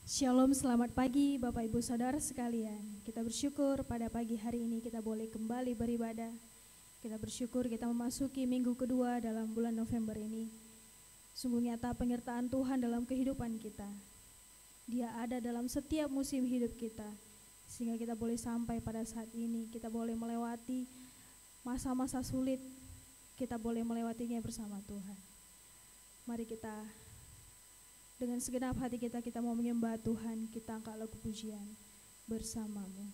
Shalom, selamat pagi Bapak Ibu Saudara sekalian. Kita bersyukur pada pagi hari ini kita boleh kembali beribadah. Kita bersyukur kita memasuki minggu kedua dalam bulan November ini. Sungguh nyata penyertaan Tuhan dalam kehidupan kita. Dia ada dalam setiap musim hidup kita. Sehingga kita boleh sampai pada saat ini, kita boleh melewati masa-masa sulit. Kita boleh melewatinya bersama Tuhan. Mari kita dengan segenap hati kita mau menyembah Tuhan, kita angkat lagu pujian bersamamu.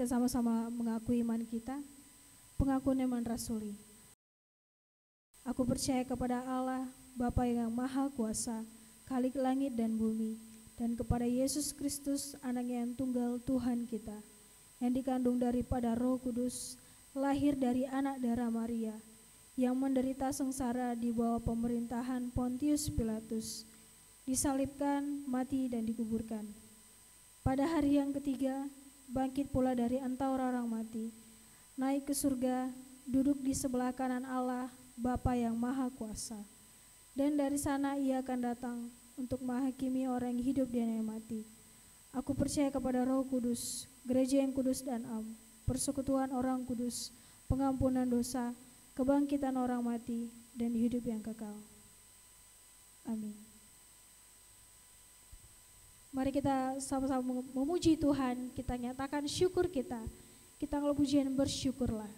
kita sama-sama mengakui iman kita, pengakuan iman rasuli. Aku percaya kepada Allah, Bapa yang Maha Kuasa, Khalik langit dan bumi, dan kepada Yesus Kristus, Anaknya yang tunggal Tuhan kita, yang dikandung daripada Roh Kudus, lahir dari anak darah Maria, yang menderita sengsara di bawah pemerintahan Pontius Pilatus, disalibkan, mati dan dikuburkan. Pada hari yang ketiga, bangkit pula dari antara orang mati, naik ke surga, duduk di sebelah kanan Allah, Bapa yang Maha Kuasa. Dan dari sana ia akan datang untuk menghakimi orang yang hidup dan yang mati. Aku percaya kepada Roh Kudus, gereja yang kudus dan am, persekutuan orang kudus, pengampunan dosa, kebangkitan orang mati, dan hidup yang kekal. Amin. Mari kita sama-sama memuji Tuhan, kita nyatakan syukur kita. Kita kalau pujian bersyukurlah.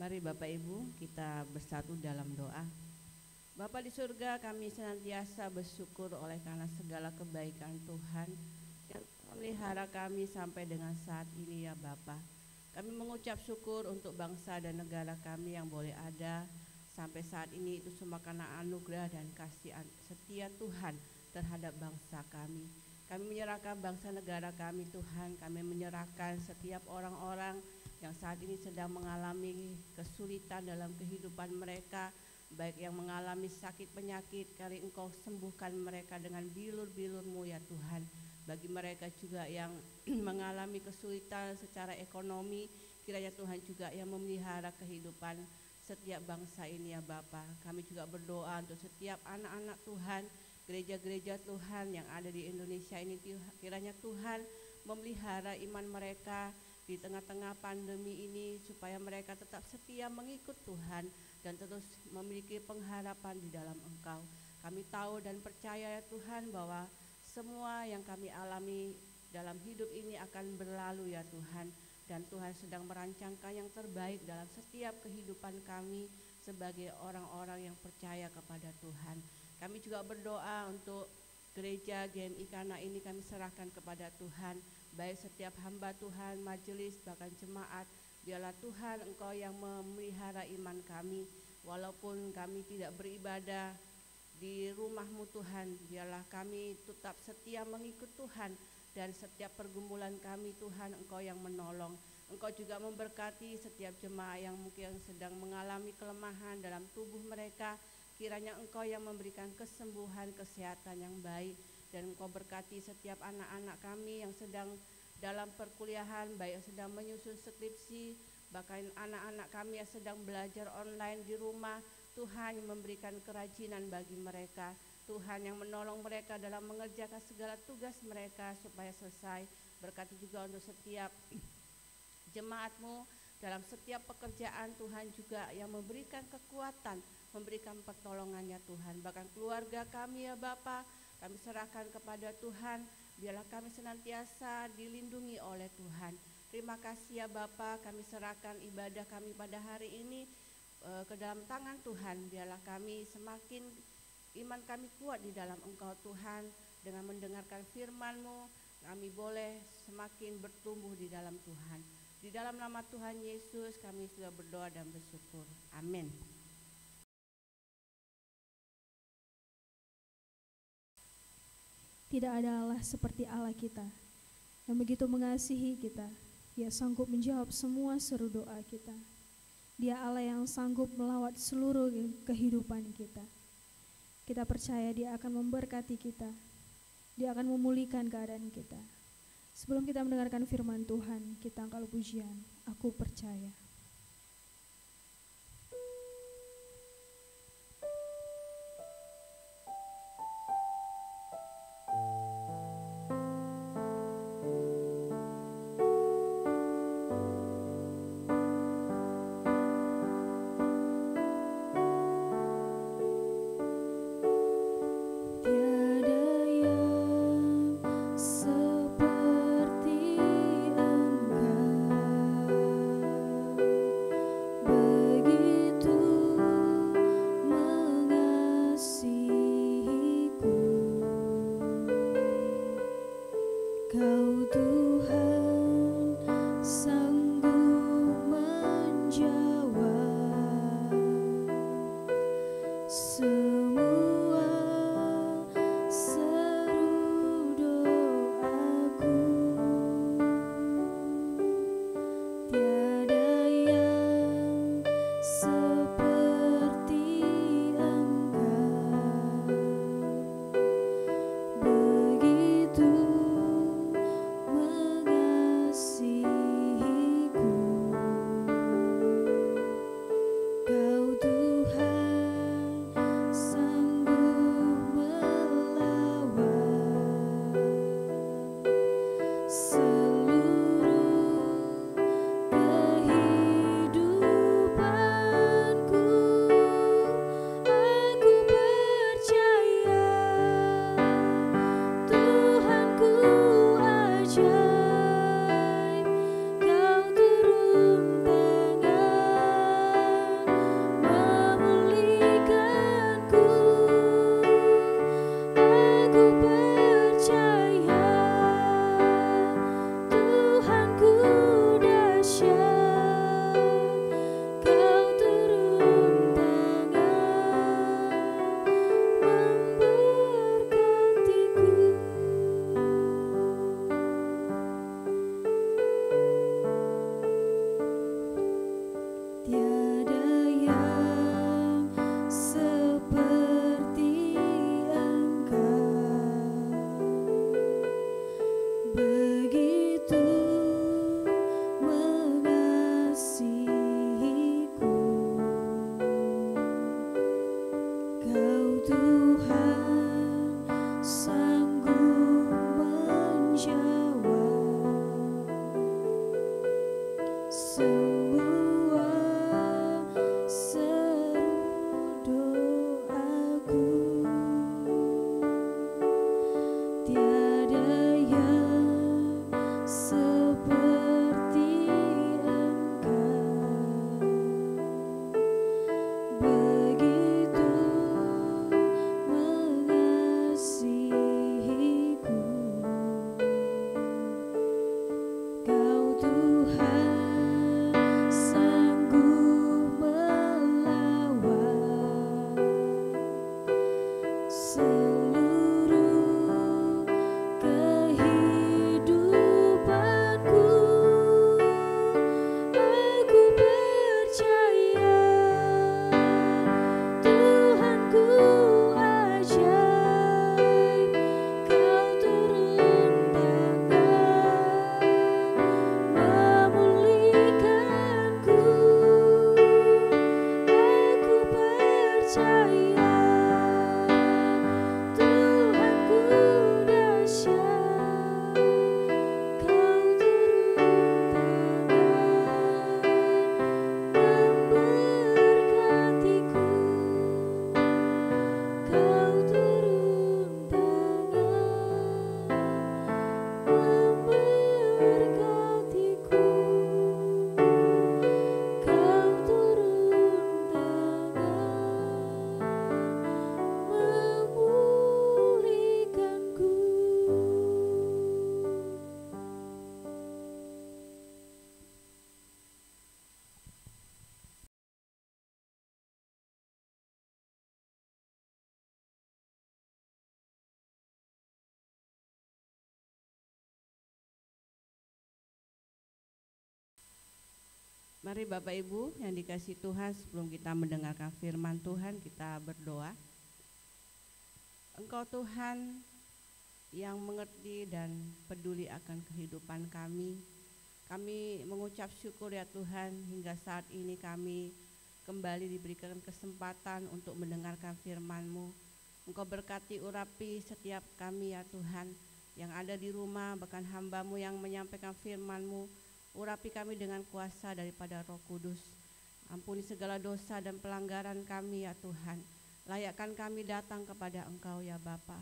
Mari Bapak Ibu kita bersatu dalam doa. Bapa di surga, kami senantiasa bersyukur oleh karena segala kebaikan Tuhan yang memelihara kami sampai dengan saat ini ya Bapa. Kami mengucap syukur untuk bangsa dan negara kami yang boleh ada sampai saat ini, itu semua karena anugerah dan kasih setia Tuhan terhadap bangsa kami. Kami menyerahkan bangsa negara kami Tuhan, kami menyerahkan setiap orang-orang yang saat ini sedang mengalami kesulitan dalam kehidupan mereka, baik yang mengalami sakit penyakit, kali Engkau sembuhkan mereka dengan bilur-bilur-Mu ya Tuhan. Bagi mereka juga yang mengalami kesulitan secara ekonomi, kiranya Tuhan juga yang memelihara kehidupan setiap bangsa ini ya Bapa. Kami juga berdoa untuk setiap anak-anak Tuhan, gereja-gereja Tuhan yang ada di Indonesia ini, kiranya Tuhan memelihara iman mereka di tengah-tengah pandemi ini, supaya mereka tetap setia mengikut Tuhan dan terus memiliki pengharapan di dalam Engkau. Kami tahu dan percaya ya Tuhan bahwa semua yang kami alami dalam hidup ini akan berlalu ya Tuhan, dan Tuhan sedang merancangkan yang terbaik dalam setiap kehidupan kami sebagai orang-orang yang percaya kepada Tuhan. Kami juga berdoa untuk gereja GMI Kana ini, kami serahkan kepada Tuhan, baik setiap hamba Tuhan, majelis, bahkan jemaat. Biarlah Tuhan Engkau yang memelihara iman kami, walaupun kami tidak beribadah di rumah-Mu Tuhan, biarlah kami tetap setia mengikut Tuhan, dan setiap pergumulan kami Tuhan Engkau yang menolong. Engkau juga memberkati setiap jemaat yang mungkin sedang mengalami kelemahan dalam tubuh mereka. Kiranya Engkau yang memberikan kesembuhan, kesehatan yang baik, dan Engkau berkati setiap anak-anak kami yang sedang dalam perkuliahan, baik yang sedang menyusun skripsi, bahkan anak-anak kami yang sedang belajar online di rumah. Tuhan yang memberikan kerajinan bagi mereka, Tuhan yang menolong mereka dalam mengerjakan segala tugas mereka supaya selesai. Berkati juga untuk setiap jemaat-Mu dalam setiap pekerjaan, Tuhan juga yang memberikan kekuatan, memberikan pertolongannya Tuhan. Bahkan keluarga kami ya Bapa, kami serahkan kepada Tuhan, biarlah kami senantiasa dilindungi oleh Tuhan. Terima kasih ya Bapa, kami serahkan ibadah kami pada hari ini ke dalam tangan Tuhan. Biarlah kami semakin iman kami kuat di dalam Engkau Tuhan. Dengan mendengarkan firman-Mu, kami boleh semakin bertumbuh di dalam Tuhan. Di dalam nama Tuhan Yesus kami sudah berdoa dan bersyukur. Amin. Tidak ada Allah seperti Allah kita, yang begitu mengasihi kita. Dia sanggup menjawab semua seru doa kita. Dia Allah yang sanggup melawat seluruh kehidupan kita. Kita percaya Dia akan memberkati kita. Dia akan memulihkan keadaan kita. Sebelum kita mendengarkan firman Tuhan, kita angkat pujian, Aku Percaya. Mari Bapak Ibu yang dikasihi Tuhan, sebelum kita mendengarkan firman Tuhan, kita berdoa. Engkau Tuhan yang mengerti dan peduli akan kehidupan kami. Kami mengucap syukur ya Tuhan, hingga saat ini kami kembali diberikan kesempatan untuk mendengarkan firman-Mu. Engkau berkati urapi setiap kami ya Tuhan, yang ada di rumah, bahkan hamba-Mu yang menyampaikan firman-Mu. Urapi kami dengan kuasa daripada Roh Kudus. Ampuni segala dosa dan pelanggaran kami ya Tuhan. Layakkan kami datang kepada Engkau ya Bapa,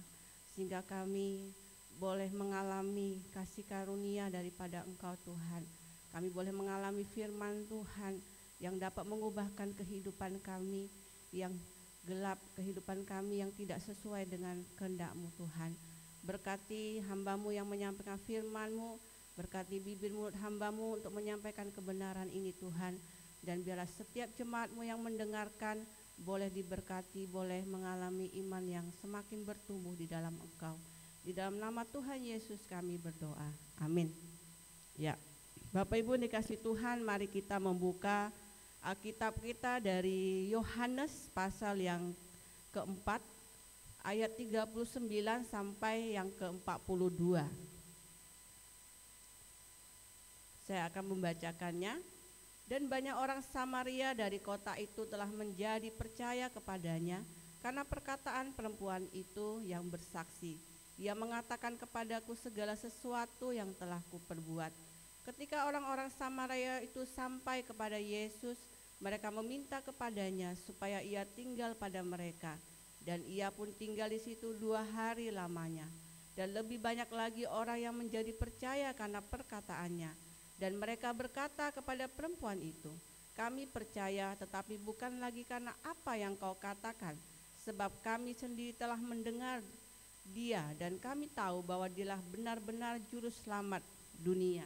sehingga kami boleh mengalami kasih karunia daripada Engkau Tuhan. Kami boleh mengalami firman Tuhan yang dapat mengubahkan kehidupan kami yang gelap, kehidupan kami yang tidak sesuai dengan kehendak-Mu Tuhan. Berkati hamba-Mu yang menyampaikan firman-Mu, berkati bibir mulut hamba-Mu untuk menyampaikan kebenaran ini Tuhan. Dan biarlah setiap jemaat-Mu yang mendengarkan boleh diberkati, boleh mengalami iman yang semakin bertumbuh di dalam Engkau. Di dalam nama Tuhan Yesus kami berdoa, amin. Ya, Bapak Ibu dikasih Tuhan, mari kita membuka Alkitab kita dari Yohanes pasal yang keempat, ayat 39 sampai yang ke-42. Saya akan membacakannya. Dan banyak orang Samaria dari kota itu telah menjadi percaya kepadanya karena perkataan perempuan itu yang bersaksi. Ia mengatakan kepadaku segala sesuatu yang telah kuperbuat. Ketika orang-orang Samaria itu sampai kepada Yesus, mereka meminta kepadanya supaya ia tinggal pada mereka. Dan ia pun tinggal di situ 2 hari lamanya. Dan lebih banyak lagi orang yang menjadi percaya karena perkataannya. Dan mereka berkata kepada perempuan itu, kami percaya tetapi bukan lagi karena apa yang kau katakan, sebab kami sendiri telah mendengar dia dan kami tahu bahwa dialah benar-benar juru selamat dunia.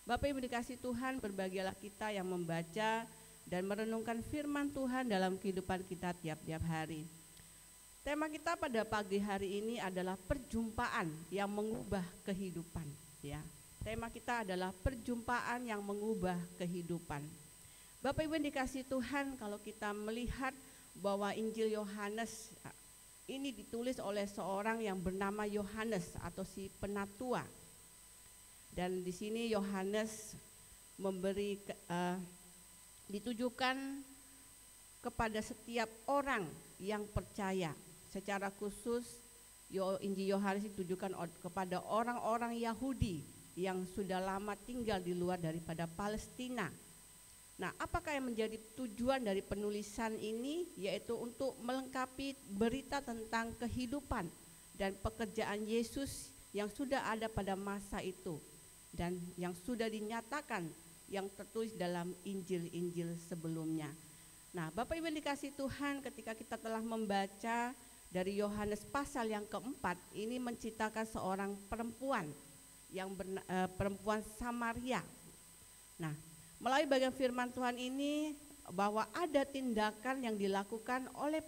Bapak Ibu dikasih Tuhan, berbahagialah kita yang membaca dan merenungkan firman Tuhan dalam kehidupan kita tiap-tiap hari. Tema kita pada pagi hari ini adalah perjumpaan yang mengubah kehidupan, ya. Tema kita adalah perjumpaan yang mengubah kehidupan. Bapak Ibu yang dikasih Tuhan, kalau kita melihat bahwa Injil Yohanes ini ditulis oleh seorang yang bernama Yohanes atau si penatua. Dan di sini Yohanes memberi ditujukan kepada setiap orang yang percaya. Secara khusus Injil Yohanes ditujukan kepada orang-orang Yahudi yang sudah lama tinggal di luar daripada Palestina. Nah, apakah yang menjadi tujuan dari penulisan ini? Yaitu untuk melengkapi berita tentang kehidupan dan pekerjaan Yesus yang sudah ada pada masa itu dan yang sudah dinyatakan yang tertulis dalam Injil-Injil sebelumnya. Nah, Bapak Ibu dikasih Tuhan, ketika kita telah membaca dari Yohanes pasal yang keempat, ini menceritakan seorang perempuan yang perempuan Samaria. Nah, melalui bagian firman Tuhan ini bahwa ada tindakan yang dilakukan oleh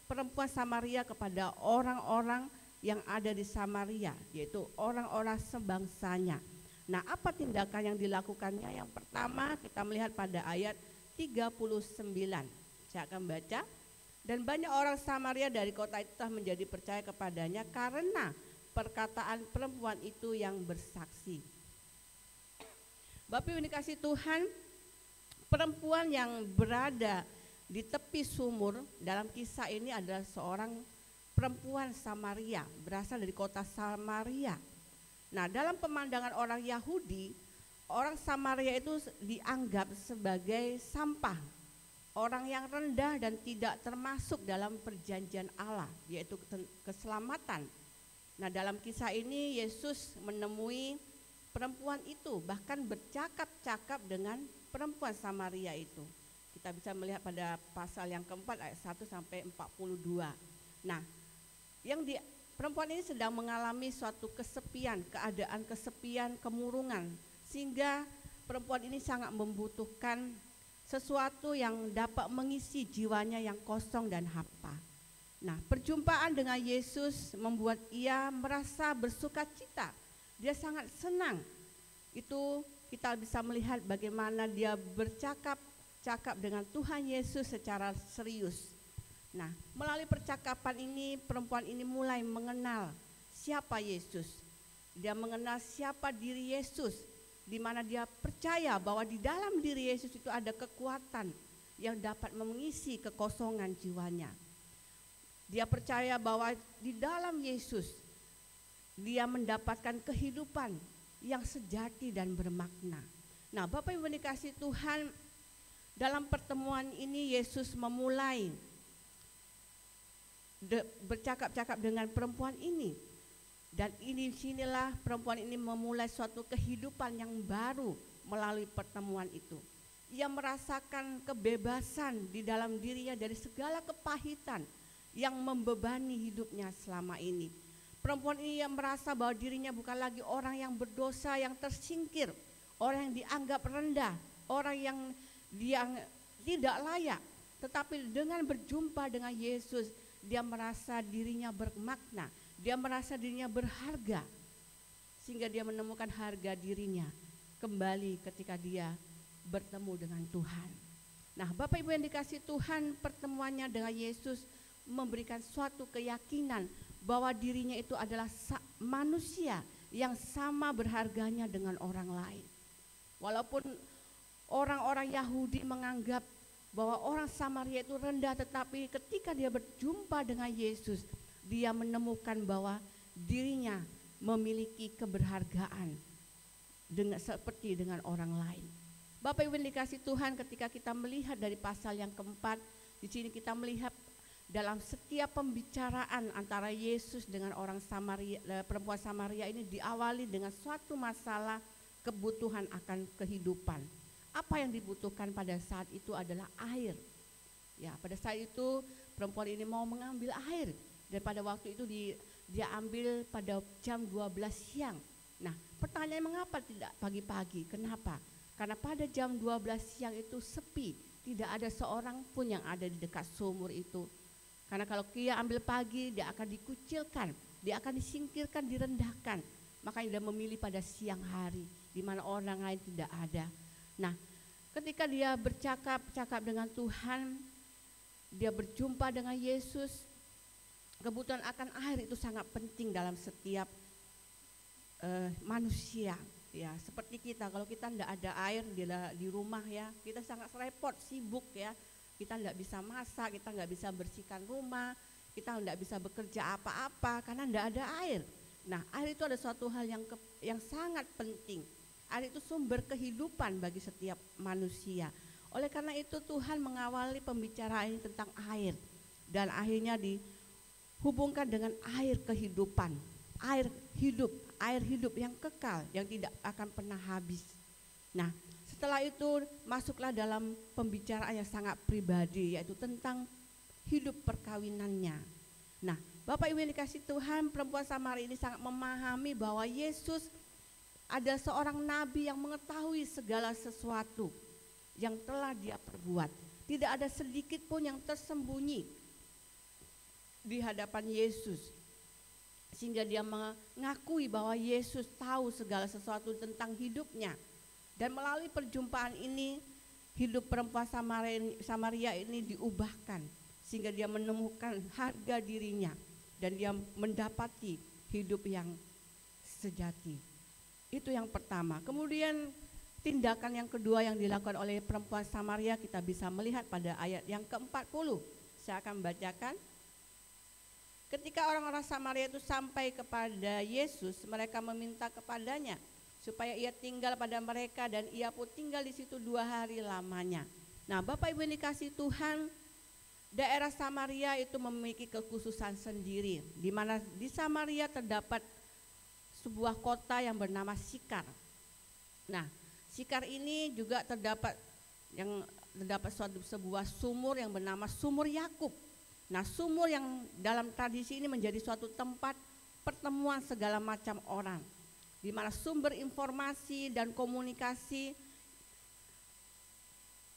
perempuan Samaria kepada orang-orang yang ada di Samaria, yaitu orang-orang sebangsanya. Nah, apa tindakan yang dilakukannya? Yang pertama kita melihat pada ayat 39. Saya akan baca. Dan banyak orang Samaria dari kota itu telah menjadi percaya kepadanya karena perkataan perempuan itu yang bersaksi. Bapak Ibu dikasih Tuhan, perempuan yang berada di tepi sumur dalam kisah ini adalah seorang perempuan Samaria, berasal dari kota Samaria. Nah, dalam pemandangan orang Yahudi, orang Samaria itu dianggap sebagai sampah, orang yang rendah dan tidak termasuk dalam perjanjian Allah, yaitu keselamatan. Nah, dalam kisah ini Yesus menemui perempuan itu, bahkan bercakap-cakap dengan perempuan Samaria itu. Kita bisa melihat pada pasal yang keempat ayat 1 sampai 42. Nah, perempuan ini sedang mengalami suatu kesepian, keadaan kesepian, kemurungan, sehingga perempuan ini sangat membutuhkan sesuatu yang dapat mengisi jiwanya yang kosong dan hampa. Nah, perjumpaan dengan Yesus membuat ia merasa bersuka cita. Dia sangat senang. Itu kita bisa melihat bagaimana dia bercakap dengan Tuhan Yesus secara serius. Nah, melalui percakapan ini perempuan ini mulai mengenal siapa Yesus. Dia mengenal siapa diri Yesus, di mana dia percaya bahwa di dalam diri Yesus itu ada kekuatan yang dapat mengisi kekosongan jiwanya. Dia percaya bahwa di dalam Yesus dia mendapatkan kehidupan yang sejati dan bermakna. Nah, Bapak Ibu dikasih Tuhan, dalam pertemuan ini Yesus memulai bercakap-cakap dengan perempuan ini. Dan sinilah perempuan ini memulai suatu kehidupan yang baru melalui pertemuan itu. Ia merasakan kebebasan di dalam dirinya dari segala kepahitan yang membebani hidupnya selama ini. Perempuan ini yang merasa bahwa dirinya bukan lagi orang yang berdosa, yang tersingkir, orang yang dianggap rendah, orang yang tidak layak. Tetapi dengan berjumpa dengan Yesus, dia merasa dirinya bermakna, dia merasa dirinya berharga, sehingga dia menemukan harga dirinya kembali ketika dia bertemu dengan Tuhan. Nah, Bapak Ibu yang dikasih Tuhan, pertemuannya dengan Yesus memberikan suatu keyakinan bahwa dirinya itu adalah manusia yang sama berharganya dengan orang lain. Walaupun orang-orang Yahudi menganggap bahwa orang Samaria itu rendah, tetapi ketika dia berjumpa dengan Yesus, dia menemukan bahwa dirinya memiliki keberhargaan seperti dengan orang lain. Bapak Ibu dikasih Tuhan, ketika kita melihat dari pasal yang keempat, di sini kita melihat dalam setiap pembicaraan antara Yesus dengan orang Samaria, perempuan Samaria ini diawali dengan suatu masalah kebutuhan akan kehidupan. Apa yang dibutuhkan pada saat itu adalah air. Ya, pada saat itu perempuan ini mau mengambil air, dan pada waktu itu dia ambil pada jam 12 siang. Nah, pertanyaan mengapa tidak pagi-pagi? Kenapa? Karena pada jam 12 siang itu sepi, tidak ada seorang pun yang ada di dekat sumur itu. Karena kalau dia ambil pagi, dia akan dikucilkan, dia akan disingkirkan, direndahkan. Makanya dia memilih pada siang hari, di mana orang lain tidak ada. Nah, ketika dia bercakap dengan Tuhan, dia berjumpa dengan Yesus, kebutuhan akan air itu sangat penting dalam setiap manusia. Ya, seperti kita, kalau kita tidak ada air di rumah ya, kita sangat repot, sibuk ya. Kita tidak bisa masak, kita nggak bisa bersihkan rumah, kita tidak bisa bekerja apa-apa karena tidak ada air. Nah, air itu ada suatu hal yang sangat penting. Air itu sumber kehidupan bagi setiap manusia. Oleh karena itu Tuhan mengawali pembicaraan ini tentang air, dan akhirnya dihubungkan dengan air kehidupan, air hidup yang kekal, yang tidak akan pernah habis. Nah, setelah itu masuklah dalam pembicaraan yang sangat pribadi, yaitu tentang hidup perkawinannya. Nah, Bapak Ibu yang dikasih Tuhan, perempuan Samaria ini sangat memahami bahwa Yesus ada seorang nabi yang mengetahui segala sesuatu yang telah dia perbuat. Tidak ada sedikit pun yang tersembunyi di hadapan Yesus, sehingga dia mengakui bahwa Yesus tahu segala sesuatu tentang hidupnya. Dan melalui perjumpaan ini, hidup perempuan Samaria ini diubahkan, sehingga dia menemukan harga dirinya dan dia mendapati hidup yang sejati. Itu yang pertama. Kemudian tindakan yang kedua yang dilakukan oleh perempuan Samaria kita bisa melihat pada ayat yang ke-40. Saya akan bacakan. Ketika orang-orang Samaria itu sampai kepada Yesus, mereka meminta kepadanya supaya ia tinggal pada mereka, dan ia pun tinggal di situ 2 hari lamanya. Nah, Bapak Ibu yang dikasih Tuhan, daerah Samaria itu memiliki kekhususan sendiri, di mana di Samaria terdapat sebuah kota yang bernama Sikar. Nah, Sikar ini juga terdapat sebuah sumur yang bernama Sumur Yakub. Nah, sumur yang dalam tradisi ini menjadi suatu tempat pertemuan segala macam orang, di mana sumber informasi dan komunikasi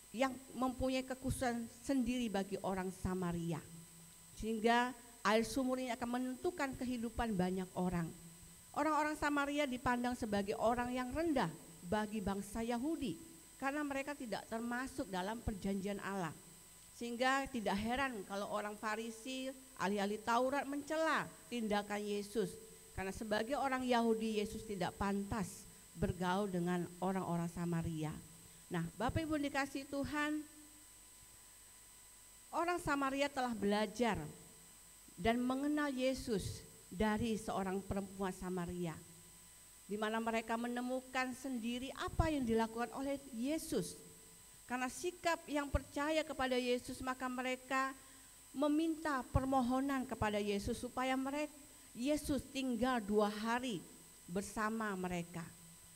yang mempunyai kekhususan sendiri bagi orang Samaria, sehingga air sumur ini akan menentukan kehidupan banyak orang. Orang-orang Samaria dipandang sebagai orang yang rendah, bagi bangsa Yahudi karena mereka tidak termasuk dalam perjanjian Allah. Sehingga tidak heran kalau orang Farisi, ahli-ahli Taurat mencela tindakan Yesus. Karena sebagai orang Yahudi, Yesus tidak pantas bergaul dengan orang-orang Samaria. Nah, Bapak Ibu dikasih Tuhan, orang Samaria telah belajar dan mengenal Yesus dari seorang perempuan Samaria, di mana mereka menemukan sendiri apa yang dilakukan oleh Yesus. Karena sikap yang percaya kepada Yesus, maka mereka meminta permohonan kepada Yesus supaya Yesus tinggal 2 hari bersama mereka.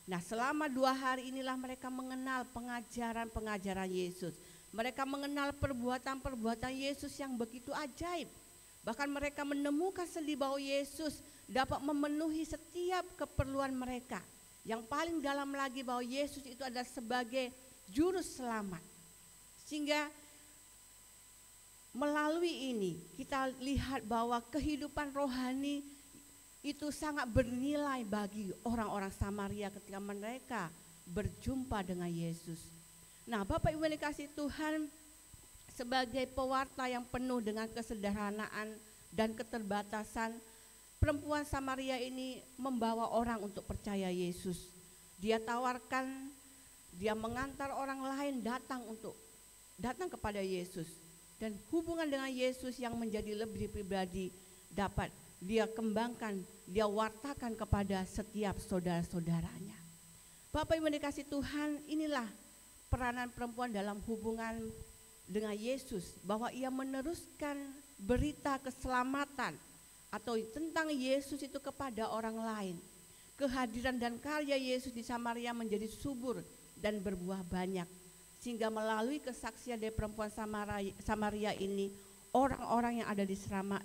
Nah, selama 2 hari inilah mereka mengenal pengajaran-pengajaran Yesus. Mereka mengenal perbuatan-perbuatan Yesus yang begitu ajaib. Bahkan mereka menemukan sendiri bahwa Yesus dapat memenuhi setiap keperluan mereka. Yang paling dalam lagi bahwa Yesus itu adalah sebagai juru selamat. Sehingga melalui ini kita lihat bahwa kehidupan rohani itu sangat bernilai bagi orang-orang Samaria ketika mereka berjumpa dengan Yesus. Nah, Bapak Ibu yang dikasihi Tuhan, sebagai pewarta yang penuh dengan kesederhanaan dan keterbatasan, perempuan Samaria ini membawa orang untuk percaya Yesus. Dia tawarkan, dia mengantar orang lain datang kepada Yesus, dan hubungan dengan Yesus yang menjadi lebih pribadi dapat dia kembangkan, dia wartakan kepada setiap saudara-saudaranya. Bapak Ibu dikasih Tuhan, inilah peranan perempuan dalam hubungan dengan Yesus, bahwa ia meneruskan berita keselamatan atau tentang Yesus itu kepada orang lain. Kehadiran dan karya Yesus di Samaria menjadi subur dan berbuah banyak, sehingga melalui kesaksian dari perempuan Samaria ini, orang-orang yang ada di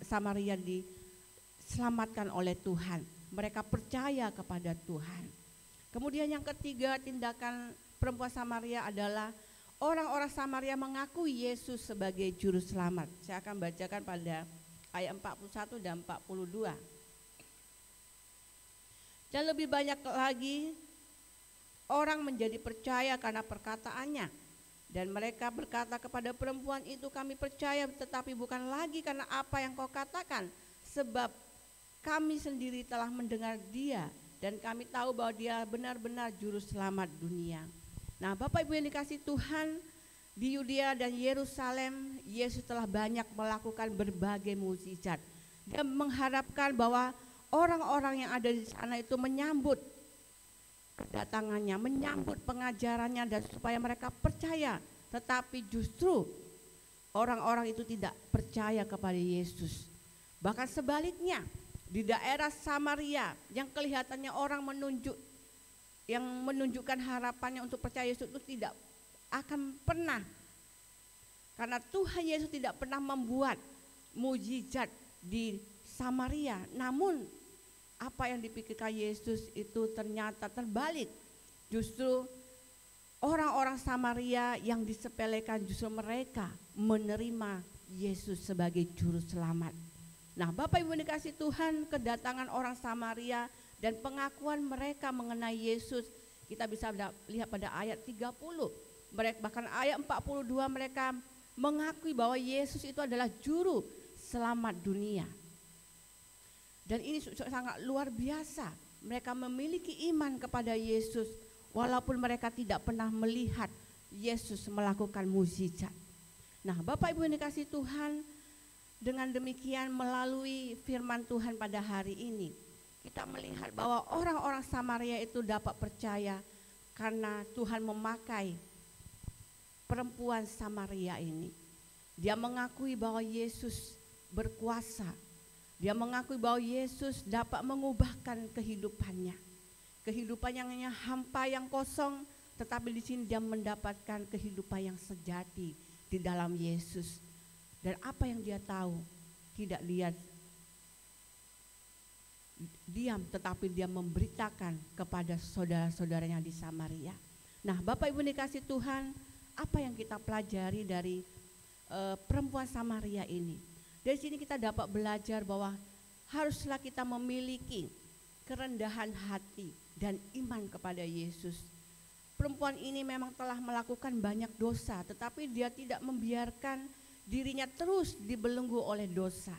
Samaria diselamatkan oleh Tuhan. Mereka percaya kepada Tuhan. Kemudian yang ketiga, tindakan perempuan Samaria adalah orang-orang Samaria mengakui Yesus sebagai juru selamat. Saya akan bacakan pada ayat 41 dan 42. Dan lebih banyak lagi orang menjadi percaya karena perkataannya. Dan mereka berkata kepada perempuan itu, kami percaya tetapi bukan lagi karena apa yang kau katakan, sebab kami sendiri telah mendengar dia dan kami tahu bahwa dia benar-benar juru selamat dunia. Nah, Bapak Ibu yang dikasihi Tuhan, di Yudea dan Yerusalem Yesus telah banyak melakukan berbagai mukjizat. Dia mengharapkan bahwa orang-orang yang ada di sana itu menyambut kedatangannya, menyambut pengajarannya, dan supaya mereka percaya. Tetapi justru orang-orang itu tidak percaya kepada Yesus. Bahkan sebaliknya, di daerah Samaria yang kelihatannya orang menunjukkan harapannya untuk percaya Yesus itu tidak akan pernah, karena Tuhan Yesus tidak pernah membuat mukjizat di Samaria. Namun apa yang dipikirkan Yesus itu ternyata terbalik. Justru orang-orang Samaria yang disepelekan, justru mereka menerima Yesus sebagai juru selamat. Nah, Bapak Ibu dikasih Tuhan, kedatangan orang Samaria dan pengakuan mereka mengenai Yesus, kita bisa lihat pada ayat 30. Mereka, bahkan ayat 42, mereka mengakui bahwa Yesus itu adalah juru selamat dunia. Dan ini sangat luar biasa. Mereka memiliki iman kepada Yesus walaupun mereka tidak pernah melihat Yesus melakukan mukjizat. Nah, Bapak Ibu yang dikasihi Tuhan, dengan demikian melalui firman Tuhan pada hari ini, kita melihat bahwa orang-orang Samaria itu dapat percaya karena Tuhan memakai perempuan Samaria ini. Dia mengakui bahwa Yesus berkuasa. Dia mengakui bahwa Yesus dapat mengubahkan kehidupannya. Kehidupan yang hanya hampa, yang kosong, tetapi di sini dia mendapatkan kehidupan yang sejati di dalam Yesus. Dan apa yang dia tahu, tidak lihat diam, tetapi dia memberitakan kepada saudara-saudaranya di Samaria. Nah, Bapak Ibu dikasih Tuhan, apa yang kita pelajari dari perempuan Samaria ini? Dari sini kita dapat belajar bahwa haruslah kita memiliki kerendahan hati dan iman kepada Yesus. perempuan ini memang telah melakukan banyak dosa, tetapi dia tidak membiarkan dirinya terus dibelenggu oleh dosa.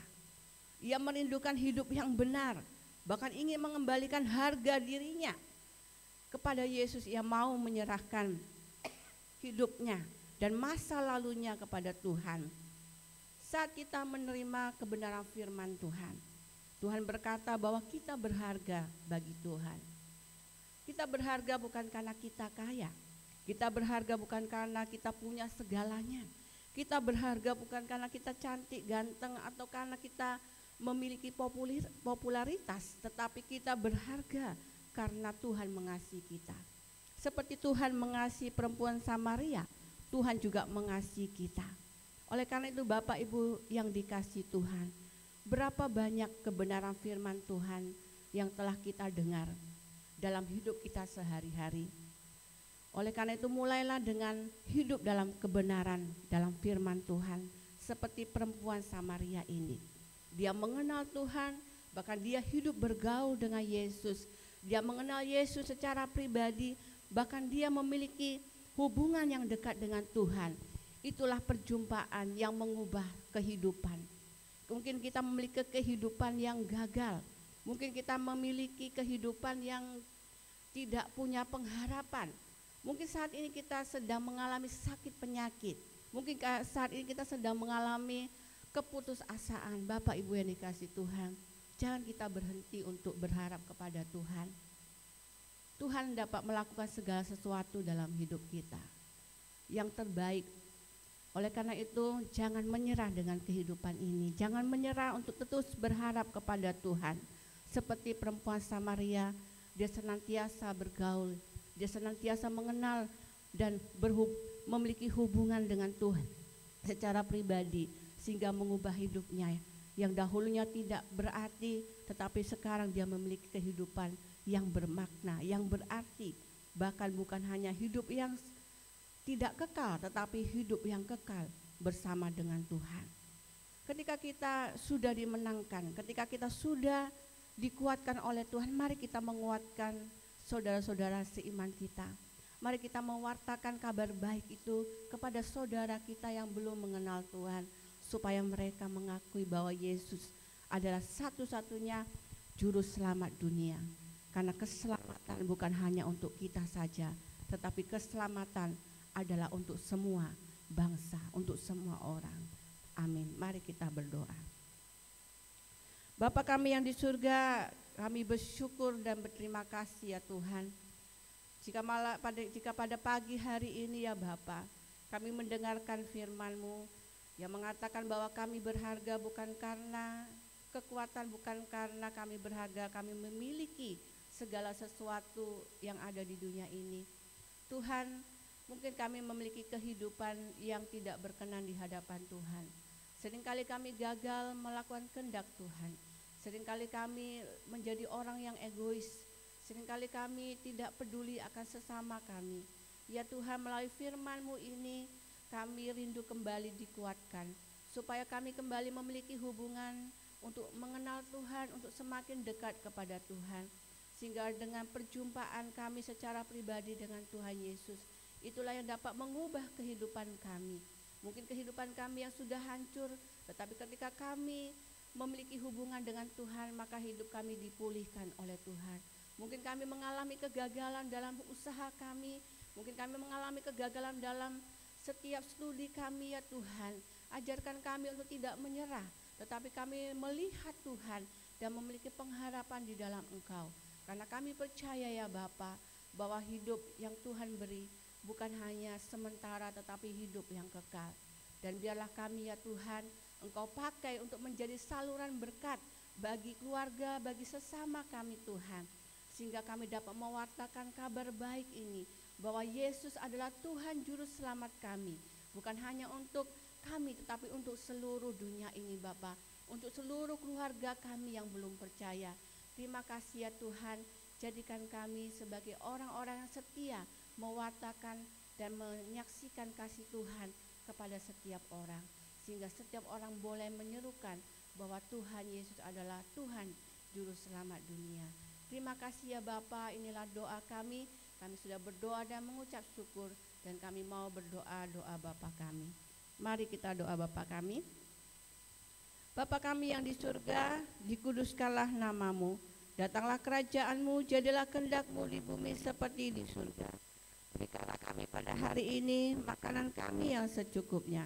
Ia merindukan hidup yang benar, bahkan ingin mengembalikan harga dirinya kepada Yesus. Ia mau menyerahkan hidupnya dan masa lalunya kepada Tuhan. Saat kita menerima kebenaran firman Tuhan, Tuhan berkata bahwa kita berharga bagi Tuhan. Kita berharga bukan karena kita kaya, kita berharga bukan karena kita punya segalanya, kita berharga bukan karena kita cantik, ganteng, atau karena kita memiliki popularitas, tetapi kita berharga karena Tuhan mengasihi kita. Seperti Tuhan mengasihi perempuan Samaria, Tuhan juga mengasihi kita. Oleh karena itu Bapak Ibu yang dikasihi Tuhan, berapa banyak kebenaran firman Tuhan yang telah kita dengar dalam hidup kita sehari-hari. Oleh karena itu mulailah dengan hidup dalam kebenaran dalam firman Tuhan, seperti perempuan Samaria ini. Dia mengenal Tuhan, bahkan dia hidup bergaul dengan Yesus. Dia mengenal Yesus secara pribadi, bahkan dia memiliki hubungan yang dekat dengan Tuhan. Itulah perjumpaan yang mengubah kehidupan. Mungkin kita memiliki kehidupan yang gagal, mungkin kita memiliki kehidupan yang tidak punya pengharapan. Mungkin saat ini kita sedang mengalami sakit penyakit, mungkin saat ini kita sedang mengalami keputusasaan. Bapak Ibu yang dikasihi Tuhan, jangan kita berhenti untuk berharap kepada Tuhan. Tuhan dapat melakukan segala sesuatu dalam hidup kita yang terbaik. Oleh karena itu jangan menyerah dengan kehidupan ini, jangan menyerah untuk terus berharap kepada Tuhan. Seperti perempuan Samaria, dia senantiasa bergaul, dia senantiasa mengenal dan memiliki hubungan dengan Tuhan secara pribadi, sehingga mengubah hidupnya yang dahulunya tidak berarti, tetapi sekarang dia memiliki kehidupan yang bermakna, yang berarti. Bahkan bukan hanya hidup yang tidak kekal, tetapi hidup yang kekal bersama dengan Tuhan. Ketika kita sudah dimenangkan, ketika kita sudah dikuatkan oleh Tuhan, mari kita menguatkan saudara-saudara seiman kita. Mari kita mewartakan kabar baik itu kepada saudara kita yang belum mengenal Tuhan, supaya mereka mengakui bahwa Yesus adalah satu-satunya juru selamat dunia. Karena keselamatan bukan hanya untuk kita saja, tetapi keselamatan adalah untuk semua bangsa, untuk semua orang. Amin. Mari kita berdoa. Bapa kami yang di surga, kami bersyukur dan berterima kasih ya Tuhan. Jika pada pagi hari ini ya Bapa, kami mendengarkan firman-Mu yang mengatakan bahwa kami berharga bukan karena kekuatan, bukan karena kami berharga, kami memiliki segala sesuatu yang ada di dunia ini. Tuhan, mungkin kami memiliki kehidupan yang tidak berkenan di hadapan Tuhan. Seringkali kami gagal melakukan kehendak Tuhan. Seringkali kami menjadi orang yang egois. Seringkali kami tidak peduli akan sesama kami. Ya Tuhan, melalui firman-Mu ini kami rindu kembali dikuatkan, supaya kami kembali memiliki hubungan untuk mengenal Tuhan, untuk semakin dekat kepada Tuhan. Sehingga dengan perjumpaan kami secara pribadi dengan Tuhan Yesus, itulah yang dapat mengubah kehidupan kami. Mungkin kehidupan kami yang sudah hancur, tetapi ketika kami memiliki hubungan dengan Tuhan, maka hidup kami dipulihkan oleh Tuhan. Mungkin kami mengalami kegagalan dalam usaha kami, mungkin kami mengalami kegagalan dalam setiap studi kami ya Tuhan. Ajarkan kami untuk tidak menyerah, tetapi kami melihat Tuhan dan memiliki pengharapan di dalam Engkau. Karena kami percaya ya Bapa, bahwa hidup yang Tuhan beri bukan hanya sementara, tetapi hidup yang kekal. Dan biarlah kami ya Tuhan, Engkau pakai untuk menjadi saluran berkat bagi keluarga, bagi sesama kami Tuhan. Sehingga kami dapat mewartakan kabar baik ini, bahwa Yesus adalah Tuhan Juru Selamat kami. Bukan hanya untuk kami, tetapi untuk seluruh dunia ini Bapa. Untuk seluruh keluarga kami yang belum percaya. Terima kasih ya Tuhan, jadikan kami sebagai orang-orang yang setia, mewartakan dan menyaksikan kasih Tuhan kepada setiap orang, sehingga setiap orang boleh menyerukan bahwa Tuhan Yesus adalah Tuhan Juru Selamat dunia. Terima kasih ya Bapa, inilah doa kami Kami sudah berdoa dan mengucap syukur, dan kami mau berdoa doa Bapa kami. Mari kita doa Bapa kami. Bapa kami yang di surga, dikuduskanlah namamu. Datanglah kerajaanmu, jadilah kehendak-mu di bumi seperti di surga. Berikanlah kami pada hari ini makanan kami yang secukupnya.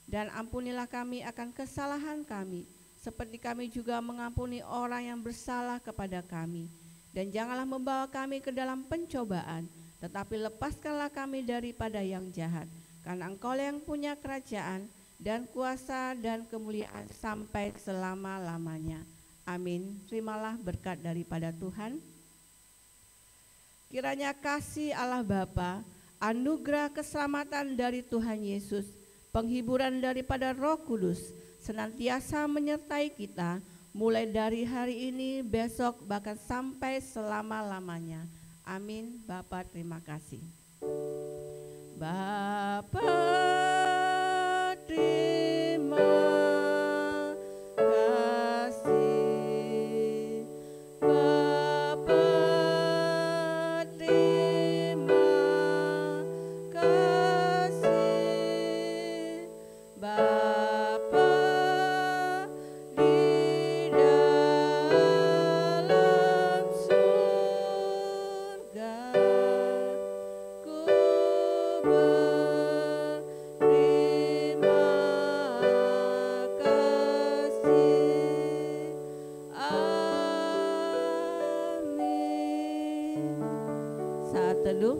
Dan ampunilah kami akan kesalahan kami, seperti kami juga mengampuni orang yang bersalah kepada kami. Dan janganlah membawa kami ke dalam pencobaan, tetapi lepaskanlah kami daripada yang jahat. Karena Engkau yang punya kerajaan dan kuasa dan kemuliaan sampai selama-lamanya. Amin. Terimalah berkat daripada Tuhan. Kiranya kasih Allah Bapa, anugerah keselamatan dari Tuhan Yesus, penghiburan daripada Roh Kudus senantiasa menyertai kita, mulai dari hari ini, besok, bahkan sampai selama-lamanya. Amin. Bapa, terima kasih. Bapa, terima kasih. Bapa, terima kasih. Bapa, teduh.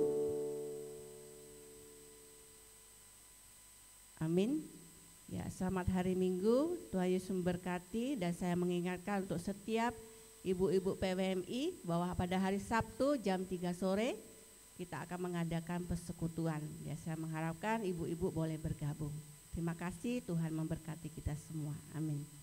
Amin. Ya, selamat hari Minggu. Tuhan Yesus memberkati, dan saya mengingatkan untuk setiap ibu-ibu PWMI bahwa pada hari Sabtu jam 3 sore kita akan mengadakan persekutuan. Ya, saya mengharapkan ibu-ibu boleh bergabung. Terima kasih, Tuhan memberkati kita semua. Amin.